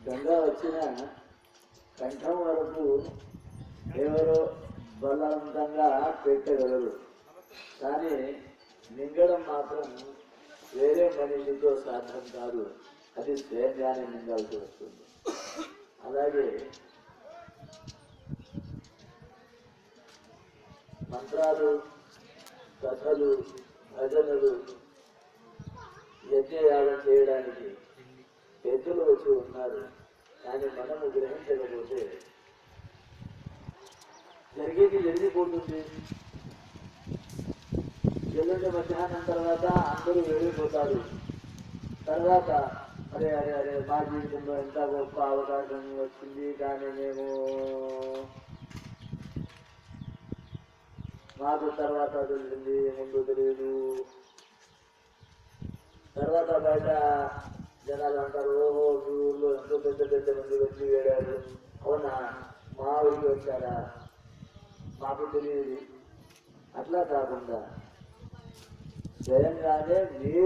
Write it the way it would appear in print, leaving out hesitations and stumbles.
గంగా వచ్చిన కంఠం వరకు ఎవరో బలవంతంగా పెట్టగలరు, కానీ మింగడం మాత్రం వేరే మనిషితో సాధ్యం కాదు. అది స్వయంగానే మింగాల్సి వస్తుంది. అలాగే మంత్రాలు, కథలు, భజనలు, యజ్ఞయాగం చేయడానికి పెద్దలు వచ్చి ఉన్నారు. కానీ మనము గ్రహించకపోతే జరిగేది జరిగిపోతుంది. ఎల్లుండి మధ్యాహ్నం తర్వాత అందరూ వెళ్ళిపోతారు. తర్వాత అరే అరే అరే మా జీవితంలో ఎంత గొప్ప అవకాశం వచ్చింది, కానీ మేము మాకు తర్వాత తెలిసింది, ముందు తెలియదు. తర్వాత బయట జనాలు అంటారు, ఓహో మీ ఊళ్ళో ఎంతో పెద్ద పెద్ద మంది వచ్చి వేడారు. అవునా, మా ఊరికి వచ్చారా, మాకు తెలియదు. అట్లా కాకుండా స్వయంగానే మీరు